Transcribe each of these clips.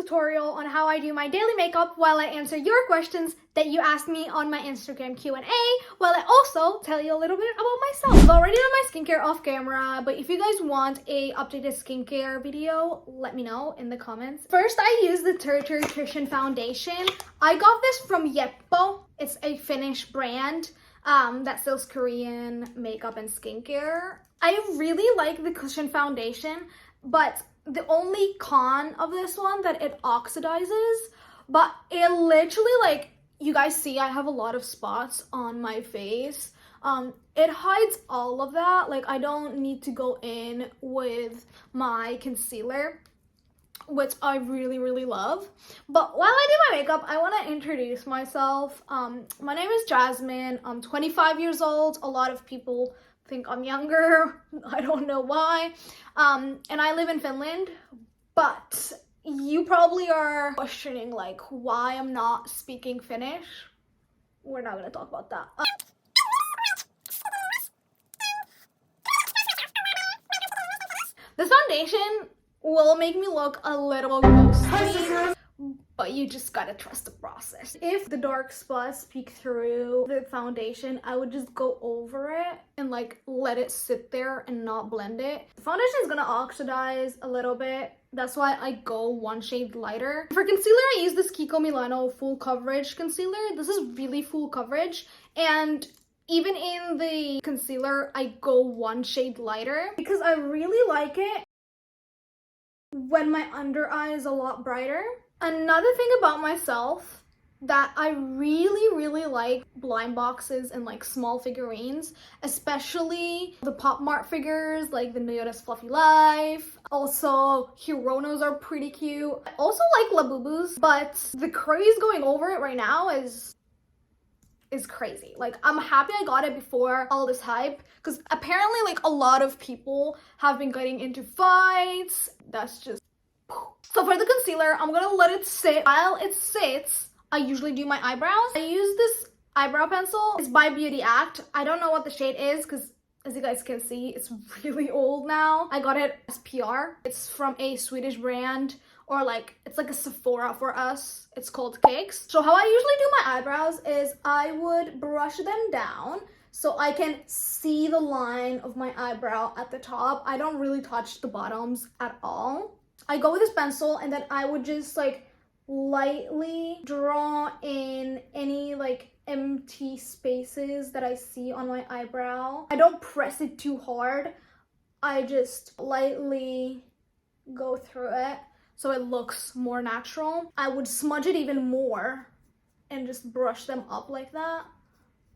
tutorial on how I do my daily makeup while I answer your questions that you asked me on my Instagram Q&A, while I also tell you a little bit about myself. I've already done my skincare off camera, but if you guys want a updated skincare video, let me know in the comments. First, I use the Nutrition foundation. I got this from Yesstyle. It's a Finnish brand that sells Korean makeup and skincare. I really like the cushion foundation, but the only con of this one that it oxidizes, but it literally, like, you guys see I have a lot of spots on my face. It hides all of that. Like, I don't need to go in with my concealer, which I really love. But while I do my makeup, I want to introduce myself. My name is Jasmine. I'm 25 years old. A lot of people think I'm younger. I don't know why. And I live in Finland, but you probably are questioning like why I'm not speaking Finnish. We're not gonna talk about that. This foundation will make me look a little ghostly, but you just gotta trust the process. If the dark spots peek through the foundation, I would just go over it and like let it sit there and not blend it. The foundation is gonna oxidize a little bit. That's why I go one shade lighter. For concealer, I use this Kiko Milano full coverage concealer. This is really full coverage, and even in the concealer, I go one shade lighter because I really like it when my under eye is a lot brighter. Another thing about myself that I really like blind boxes and like small figurines, especially the Pop Mart figures like the Nayota's Fluffy Life. Also, Hironos are pretty cute. I also like Labubus, but the craze going over it right now is crazy. Like, I'm happy I got it before all this hype, because apparently like a lot of people have been getting into fights. That's just... So for the concealer, I'm gonna let it sit. While it sits, I usually do my eyebrows. I use this eyebrow pencil. It's by Beauty Act. I don't know what the shade is because, as you guys can see, it's really old now. I got it as PR. It's from a Swedish brand, or like, it's like a Sephora for us. It's called Cakes. So how I usually do my eyebrows is I would brush them down so I can see the line of my eyebrow at the top. I don't really touch the bottoms at all. I go with this pencil and then I would just like lightly draw in any like empty spaces that I see on my eyebrow. I don't press it too hard. I just lightly go through it so it looks more natural. I would smudge it even more and just brush them up like that,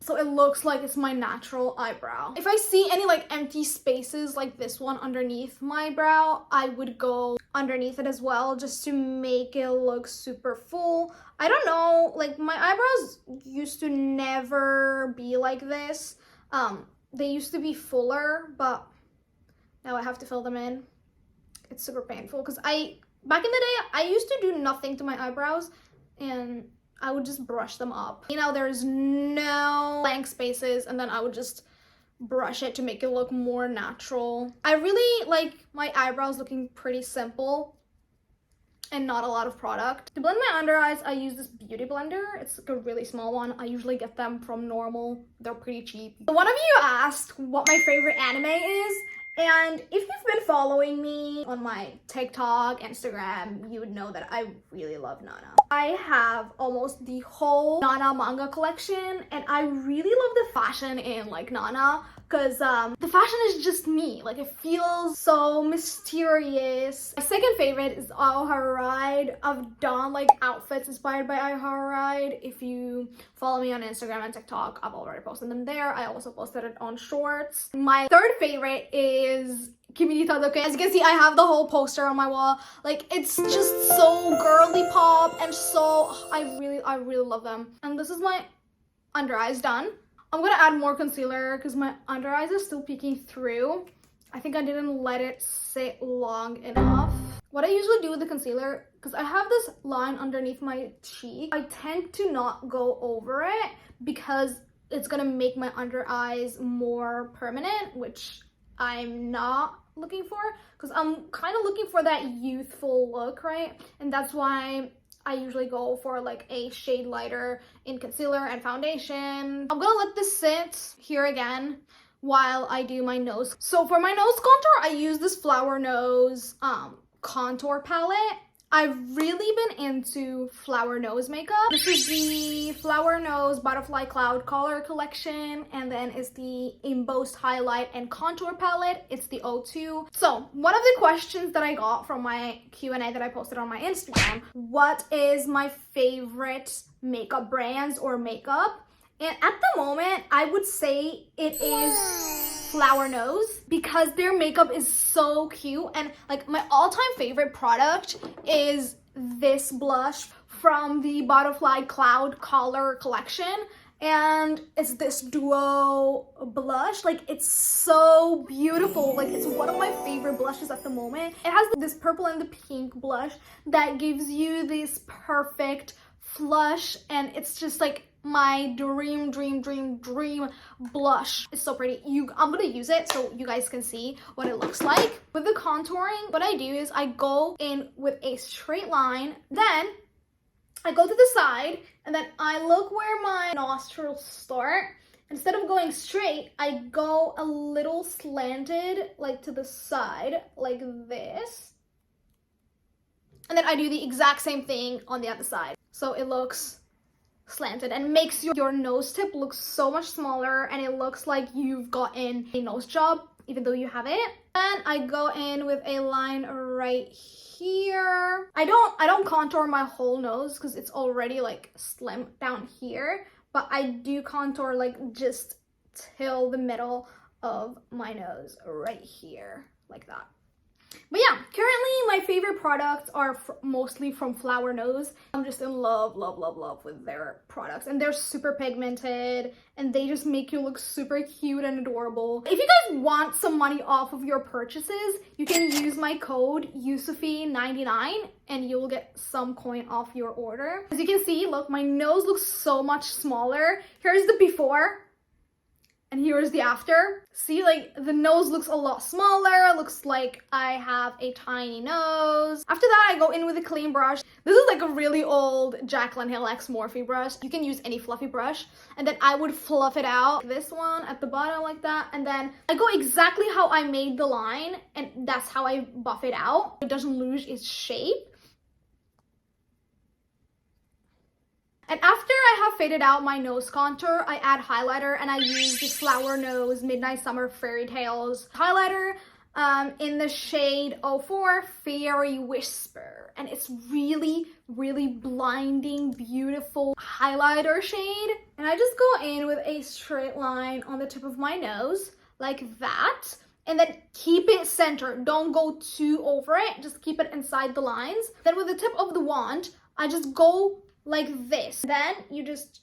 so it looks like it's my natural eyebrow. If I see any like empty spaces like this one underneath my brow, I would go underneath it as well, just to make it look super full. I don't know, like my eyebrows used to never be like this. They used to be fuller, but now I have to fill them in. It's super painful because back in the day, I used to do nothing to my eyebrows and I would just brush them up. You know, there's no blank spaces, and then I would just brush it to make it look more natural. I really like my eyebrows looking pretty simple and not a lot of product. To blend my under eyes, I use this beauty blender. It's like a really small one. I usually get them from Normal. They're pretty cheap. One of you asked what my favorite anime is, and if you've been following me on my TikTok, Instagram, you would know that I really love Nana. I have almost the whole Nana manga collection, and I really love the fashion in like Nana, because the fashion is just me. Like, it feels so mysterious. My second favorite is Aoharu Ride. I've done like outfits inspired by Aoharu Ride. If you follow me on Instagram and TikTok, I've already posted them there. I also posted it on Shorts. My third favorite is Kimi ni Tadoke. As you can see, I have the whole poster on my wall. Like, it's just so girly pop and so I really love them. And this is my under eyes done. I'm gonna add more concealer because my under eyes are still peeking through. I think I didn't let it sit long enough. What I usually do with the concealer, because I have this line underneath my cheek, I tend to not go over it because it's gonna make my under eyes more permanent, which I'm not looking for, because I'm kind of looking for that youthful look, right? And that's why I usually go for like a shade lighter in concealer and foundation. I'm gonna let this sit here again while I do my nose. So for my nose contour, I use this Flower Nose contour palette. I've really been into Flower Nose makeup. This is the Flower Nose Butterfly Cloud Color Collection, and then is the Embossed Highlight and Contour Palette. It's the O2. So one of the questions that I got from my Q&A that I posted on my Instagram, what is my favorite makeup brands or makeup? And at the moment, I would say it is Flower Nose, because their makeup is so cute. And like my all-time favorite product is this blush from the Butterfly Cloud Color Collection. And it's this duo blush. Like, it's so beautiful. Like, it's one of my favorite blushes at the moment. It has this purple and the pink blush that gives you this perfect flush, and it's just like my dream blush. It's so pretty. I'm gonna use it so you guys can see what it looks like. With the contouring, what I do is I go in with a straight line, then I go to the side, and then I look where my nostrils start. Instead of going straight, I go a little slanted, like to the side, like this. And then I do the exact same thing on the other side. So it looks slanted and makes your nose tip look so much smaller, and it looks like you've gotten a nose job even though you haven't. And I go in with a line right here. I don't contour my whole nose because it's already like slim down here, but I do contour like just till the middle of my nose right here, like that. But yeah, currently my favorite products are mostly from Flower Nose. I'm just in love with their products, and they're super pigmented, and they just make you look super cute and adorable. If you guys want some money off of your purchases, you can use my code Yusufi99 and you'll get some coin off your order. As you can see, look, my nose looks so much smaller. Here's the before. And here's the after. See, like, the nose looks a lot smaller. Looks like I have a tiny nose. After that, I go in with a clean brush. This is like a really old Jaclyn Hill X Morphe brush. You can use any fluffy brush. And then I would fluff it out. This one at the bottom like that. And then I go exactly how I made the line. And that's how I buff it out. It doesn't lose its shape. And after I have faded out my nose contour, I add highlighter, and I use the Flower Nose Midnight Summer Fairy Tales highlighter in the shade 04 Fairy Whisper. And it's really blinding, beautiful highlighter shade. And I just go in with a straight line on the tip of my nose, like that. And then keep it centered. Don't go too over it. Just keep it inside the lines. Then with the tip of the wand, I just go like this. Then you just,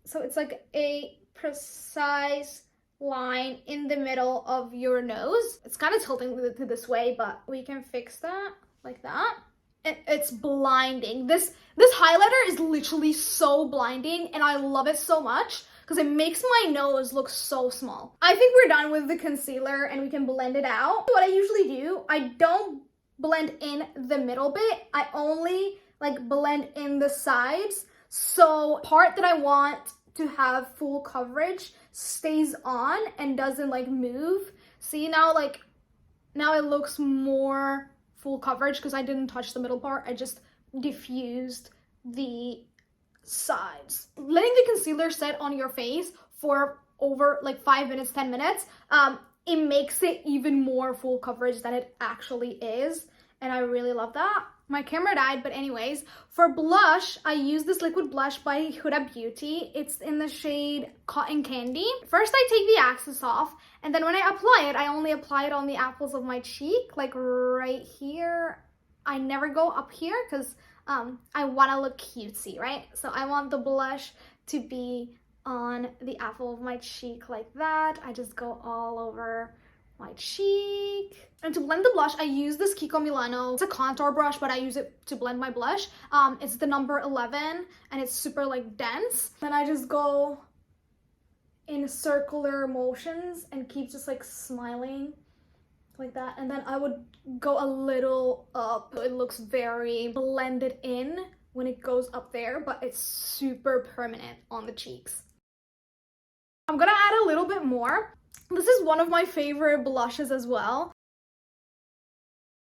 so it's like a precise line in the middle of your nose. It's kind of tilting to this way, but we can fix that like that. It's blinding. This highlighter is literally so blinding, and I love it so much because it makes my nose look so small. I think we're done with the concealer and we can blend it out. What I usually do, I don't blend in the middle bit. I only like blend in the sides, so part that I want to have full coverage stays on and doesn't like move. See, now it looks more full coverage because I didn't touch the middle part. I just diffused the sides. Letting the concealer set on your face for over like 5 minutes, 10 minutes, it makes it even more full coverage than it actually is, and I really love that. My camera died, but anyways, for blush, I use this liquid blush by Huda Beauty. It's in the shade Cotton Candy. First, I take the access off, and then when I apply it, I only apply it on the apples of my cheek, like right here. I never go up here because I want to look cutesy, right? So I want the blush to be on the apple of my cheek like that. I just go all over my cheek. And to blend the blush, I use this Kiko Milano. It's a contour brush, but I use it to blend my blush. It's the number 11, and it's super like dense. Then I just go in circular motions and keep just like smiling like that. And then I would go a little up. It looks very blended in when it goes up there, but it's super permanent on the cheeks. I'm gonna add a little bit more. This is one of my favorite blushes as well.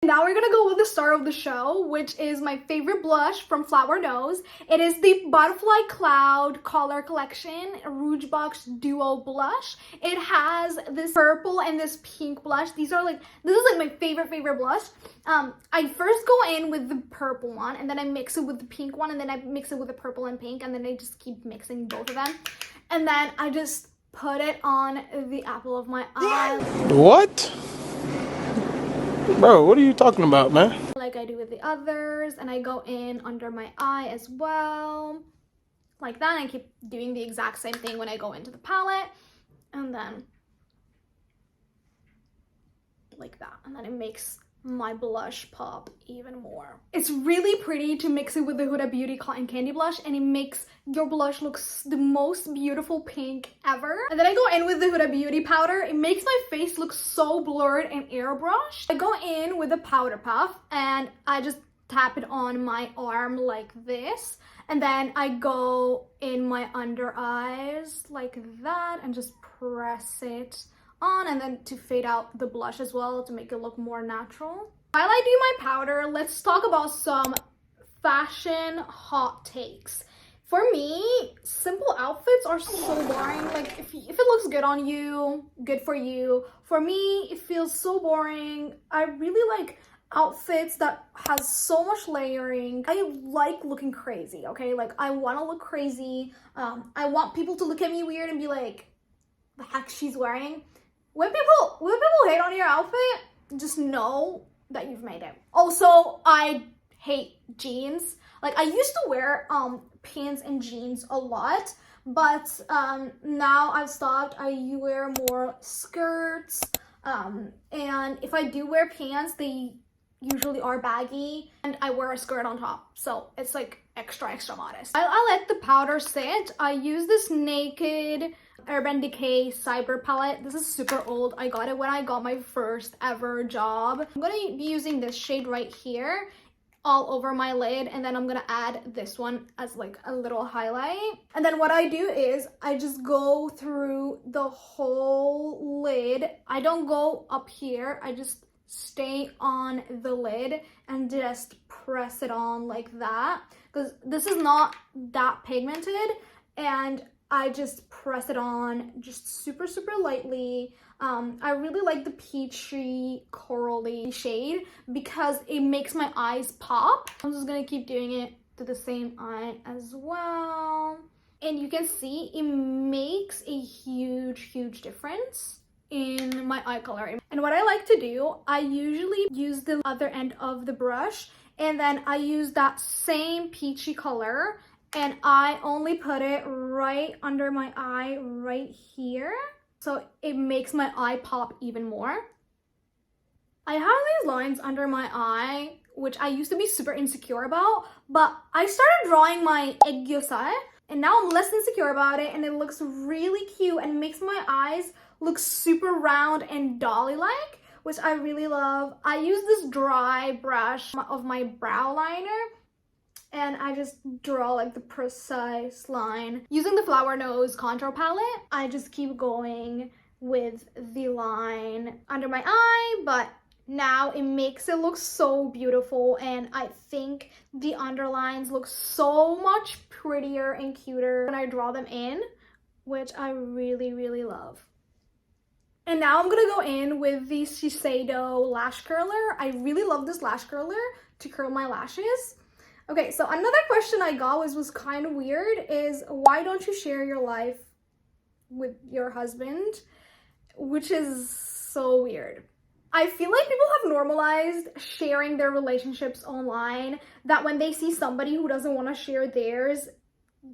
Now we're gonna go with the star of the show, which is my favorite blush from Flower Nose. It is the Butterfly Cloud Color Collection Rouge Box Duo Blush. It has this purple and this pink blush. This is like my favorite blush. I first go in with the purple one, and then I mix it with the pink one, and then I mix it with the purple and pink, and then I just keep mixing both of them. And then I just put it on the apple of my eye. What? Bro, what are you talking about, man? Like I do with the others, and I go in under my eye as well. Like that, and I keep doing the exact same thing when I go into the palette. And then like that. And then it makes my blush pop even more. It's really pretty to mix it with the Huda Beauty Cotton Candy blush, and it makes your blush look the most beautiful pink ever. And then I go in with the Huda Beauty powder. It makes my face look so blurred and airbrushed. I go in with a powder puff, and I just tap it on my arm like this. And then I go in my under eyes like that and just press it on, and then to fade out the blush as well to make it look more natural. While I do my powder, let's talk about some fashion hot takes. For me, simple outfits are so boring. Like if it looks good on you, good for you. For me, it feels so boring. I really like outfits that has so much layering. I like looking crazy, okay? Like I want to look crazy. I want people to look at me weird and be like, the heck she's wearing. When people hate on your outfit, just know that you've made it. Also, I hate jeans. Like I used to wear pants and jeans a lot, but now I've stopped. I wear more skirts, and if I do wear pants, they usually are baggy, and I wear a skirt on top, so it's like extra modest. I let the powder sit. I use this Naked Urban Decay Cyber palette. This is super old. I got it when I got my first ever job. I'm gonna be using this shade right here all over my lid, and then I'm gonna add this one as like a little highlight. And then what I do is I just go through the whole lid. I don't go up here. I just stay on the lid and just press it on like that, because this is not that pigmented, and I just press it on just super lightly. I really like the peachy corally shade because it makes my eyes pop. I'm just gonna keep doing it to the same eye as well, and you can see it makes a huge difference in my eye color. And what I like to do, I usually use the other end of the brush, and then I use that same peachy color, and I only put it right under my eye right here, so it makes my eye pop even more. I have these lines under my eye, which I used to be super insecure about, but I started drawing my aegyo-sal, and now I'm less insecure about it, and it looks really cute and makes my eyes look super round and dolly-like, which I really love. I use this dry brush of my brow liner, and I just draw like the precise line. Using the Flower Nose contour palette, I just keep going with the line under my eye, but now it makes it look so beautiful, and I think the underlines look so much prettier and cuter when I draw them in, which I really love. And now I'm gonna go in with the Shiseido lash curler. I really love this lash curler to curl my lashes. Okay, so another question I got was kind of weird, is why don't you share your life with your husband? Which is so weird. I feel like people have normalized sharing their relationships online, that when they see somebody who doesn't want to share theirs,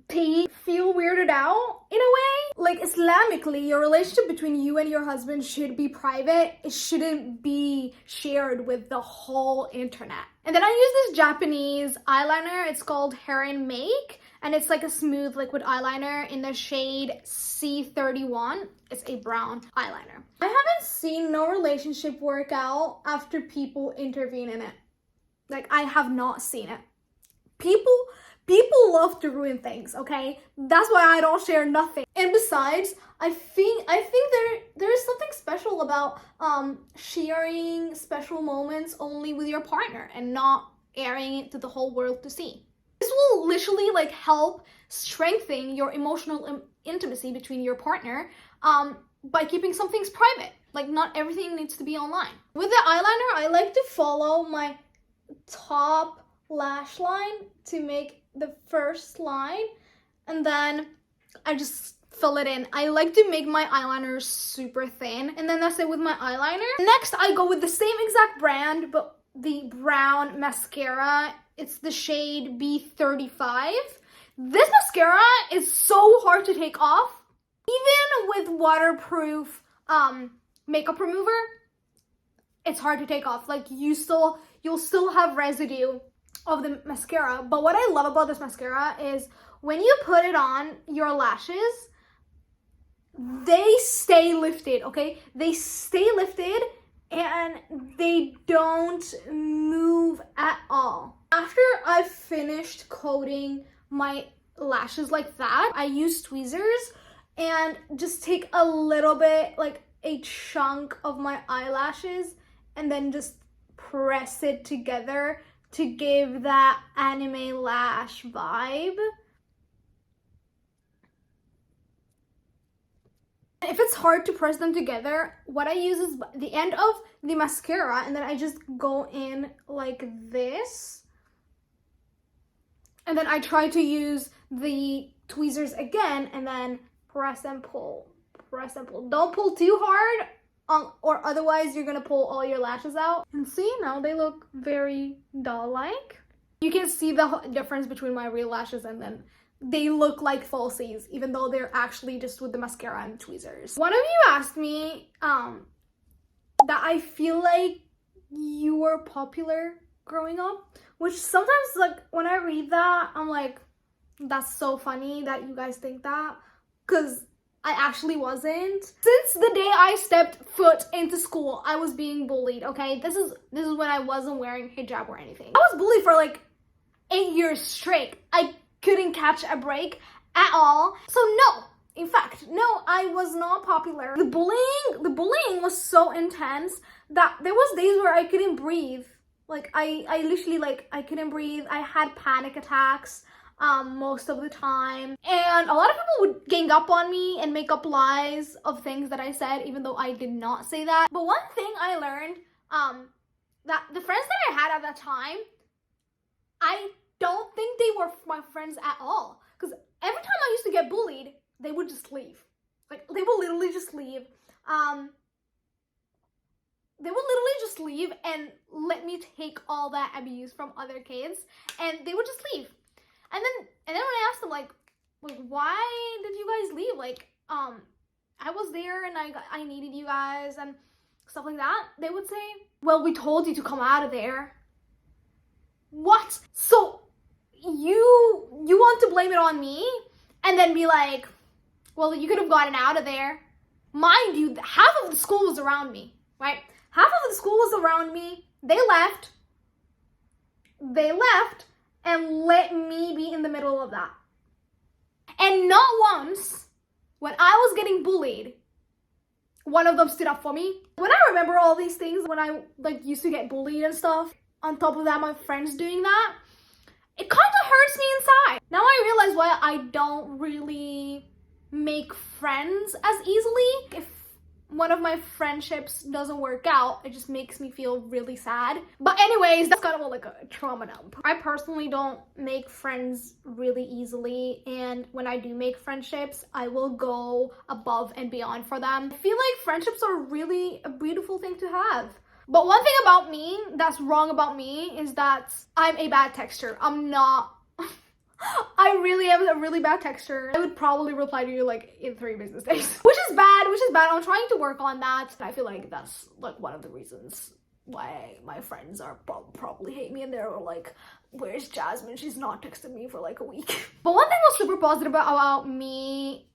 they feel weirded out in a way. Like Islamically, your relationship between you and your husband should be private. It shouldn't be shared with the whole internet. And then I use this Japanese eyeliner. It's called Hair and Make, and it's like a smooth liquid eyeliner in the shade C31. It's a brown eyeliner. I haven't seen no relationship work out after people intervene in it. Like, I have not seen it. People love to ruin things, okay? That's why I don't share nothing. And besides, I think there is something special about sharing special moments only with your partner and not airing it to the whole world to see. This will literally like help strengthen your emotional intimacy between your partner by keeping some things private. Like, not everything needs to be online. With the eyeliner, I like to follow my top lash line to make the first line, and then I just fill it in. I like to make my eyeliner super thin, and then that's it with my eyeliner. Next, I go with the same exact brand, but the brown mascara. It's the shade B35. This mascara is so hard to take off. Even with waterproof makeup remover, it's hard to take off. Like, you'll still have residue of the mascara. But what I love about this mascara is when you put it on your lashes, they stay lifted, okay? They stay lifted and they don't move at all. After I've finished coating my lashes like that, I use tweezers and just take a little bit, like a chunk of my eyelashes, and then just press it together to give that anime lash vibe. If it's hard to press them together, what I use is the end of the mascara, and then I just go in like this. And then I try to use the tweezers again, and then press and pull, press and pull. Don't pull too hard, or otherwise you're gonna pull all your lashes out. And see, now they look very doll-like. You can see the difference between my real lashes, and then they look like falsies, even though they're actually just with the mascara and tweezers. One of you asked me that I feel like you were popular growing up, which sometimes, like, when I read that, I'm like, that's so funny that you guys think that, because I actually wasn't. Since the day I stepped foot into school, I was being bullied, okay? This is when I wasn't wearing hijab or anything. I was bullied for like 8 years straight. I couldn't catch a break at all. So no, in fact, no, I was not popular. The bullying was so intense that there was days where I couldn't breathe. Like, I literally, like, I couldn't breathe. I had panic attacks most of the time. And a lot of people would gang up on me and make up lies of things that I said, even though I did not say that. But one thing I learned, that the friends that I had at that time, I don't think they were my friends at all. Because every time I used to get bullied, they would just leave. Like, they would literally just leave. They would literally just leave and let me take all that abuse from other kids, and they would just leave. And then when I asked them, like why did you guys leave? Like, I was there and I needed you guys and stuff like that. They would say, well, we told you to come out of there. What? So you want to blame it on me and then be like, well, you could have gotten out of there. Mind you, half of the school was around me, right? Half of the school was around me. They left and let me be in the middle of that. And not once, when I was getting bullied, one of them stood up for me. When I remember all these things, when I used to get bullied and stuff, on top of that, my friends doing that, it kind of hurts me inside. Now I realize why I don't really make friends as easily. If one of my friendships doesn't work out, it just makes me feel really sad. But anyways, that's kind of like a trauma dump. I personally don't make friends really easily, and when I do make friendships, I will go above and beyond for them. I feel like friendships are really a beautiful thing to have. But one thing about me that's wrong about me is that I'm a bad texter. I'm not. I really am a really bad texter. I would probably reply to you like in 3 business days. Which is bad. I'm trying to work on that. I feel like that's like one of the reasons why my friends are probably hate me and they're like, where's Jasmine? She's not texted me for like a week. But one thing was super positive about me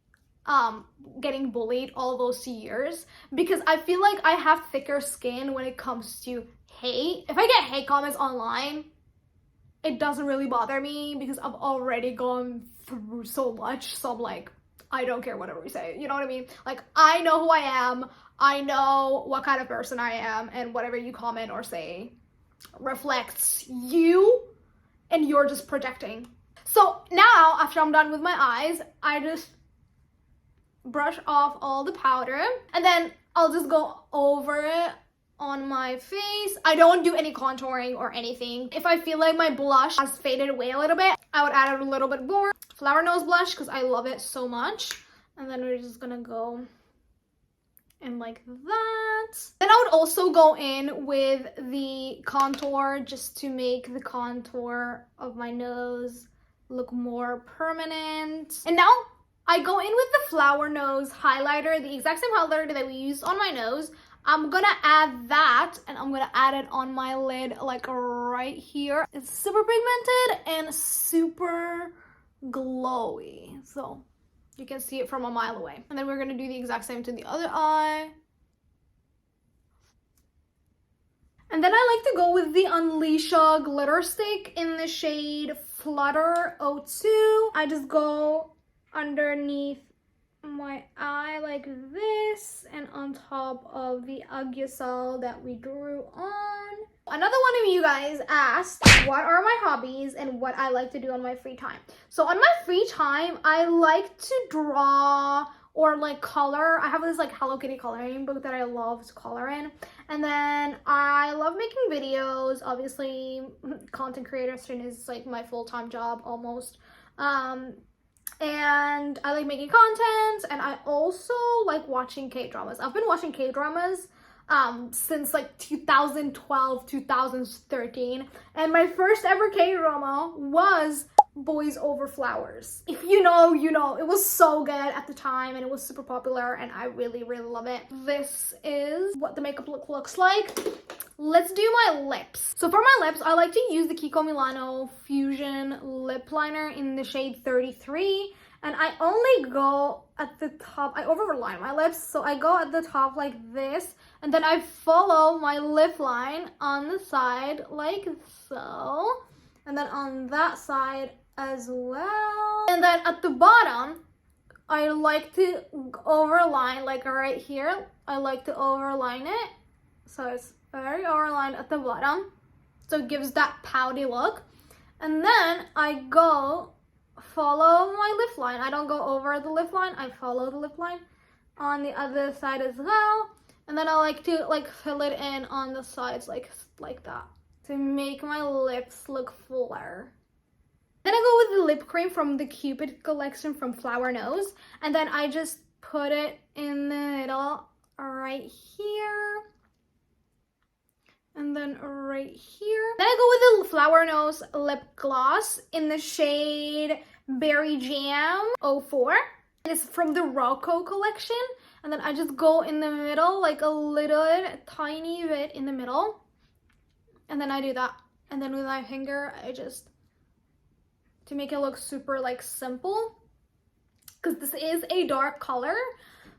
getting bullied all those years, because I feel like I have thicker skin when it comes to hate. If I get hate comments online, it doesn't really bother me because I've already gone through so much. So I'm like, I don't care whatever you say, you know what I mean? Like, I know who I am, I know what kind of person I am, and whatever you comment or say reflects you, and you're just projecting. So now, after I'm done with my eyes, I just brush off all the powder, and then I'll just go over it on my face. I don't do any contouring or anything. If I feel like my blush has faded away a little bit, I would add a little bit more flower nose blush because I love it so much. And then we're just gonna go in like that. Then I would also go in with the contour just to make the contour of my nose look more permanent. And now I go in with the flower nose highlighter, the exact same highlighter that we used on my nose. I'm gonna add that, and I'm gonna add it on my lid, like right here. It's super pigmented and super glowy, so you can see it from a mile away. And then we're gonna do the exact same to the other eye. And then I like to go with the Unleasha glitter stick in the shade Flutter 02. I just go underneath my eye like this and on top of the aegyo-sal that we drew on. Another one of you guys asked what are my hobbies and what I like to do on my free time. So on my free time, I like to draw or like color. I have this like Hello Kitty coloring book that I love to color in. And then I love making videos. Obviously, content creation is like my full-time job almost. And I like making content, and I also like watching K-dramas. I've been watching K-dramas since like 2012, 2013, and my first ever K-drama was Boys Over Flowers. If you know, you know. It was so good at the time, and it was super popular, and I really, really love it. This is what the makeup look looks like. Let's do my lips. So for my lips, I like to use the Kiko Milano Fusion Lip Liner in the shade 33. And I only go at the top. I overline my lips, so I go at the top like this. And then I follow my lip line on the side like so. And then on that side as well. And then at the bottom, I like to overline, like right here. I like to overline it. So it's very overlined at the bottom, so it gives that pouty look. And then I go follow my lip line. I don't go over the lip line, I follow the lip line on the other side as well. And then I like to like fill it in on the sides like that to make my lips look fuller. Then I go with the lip cream from the Cupid collection from Flower Nose, and then I just put it in the middle right here. And then right here. Then I go with the Flower Nose lip gloss in the shade Berry Jam 04. It's from the Rocco collection. And then I just go in the middle, like a little tiny bit in the middle. And then I do that. And then with my finger, I just, to make it look super like simple. Because this is a dark color,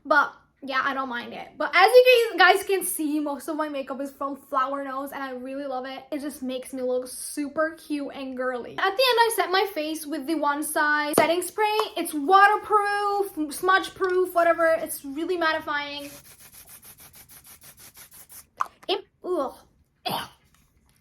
but yeah, I don't mind it. But as you guys can see, most of my makeup is from Flower Nose, and I really love it. It just makes me look super cute and girly. At the end, I set my face with the One Size setting spray. It's waterproof, smudge proof, whatever. It's really mattifying.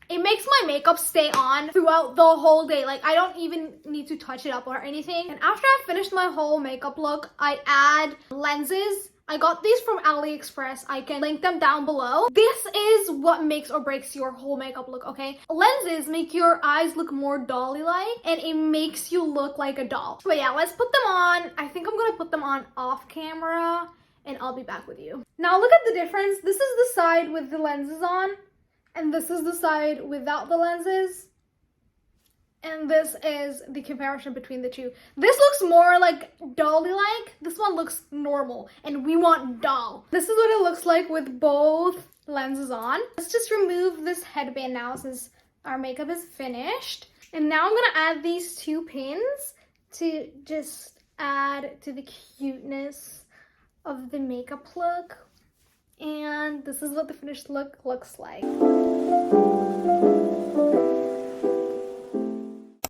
It makes my makeup stay on throughout the whole day. Like, I don't even need to touch it up or anything. And after I finished my whole makeup look, I add lenses. I got these from AliExpress. I can link them down below. This is what makes or breaks your whole makeup look, okay? Lenses make your eyes look more dolly-like, and it makes you look like a doll. But yeah, let's put them on. I think I'm gonna put them on off camera, and I'll be back with you. Now look at the difference. This is the side with the lenses on, and this is the side without the lenses. And this is the comparison between the two. This looks more like dolly-like. This one looks normal, and we want doll. This is what it looks like with both lenses on. Let's just remove this headband now since our makeup is finished. And now I'm gonna add these two pins to just add to the cuteness of the makeup look. And this is what the finished look looks like.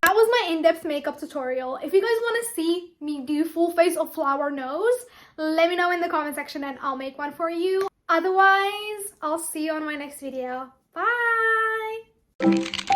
That was my in-depth makeup tutorial. If you guys want to see me do full face or flower nose, let me know in the comment section and I'll make one for you. Otherwise, I'll see you on my next video. Bye!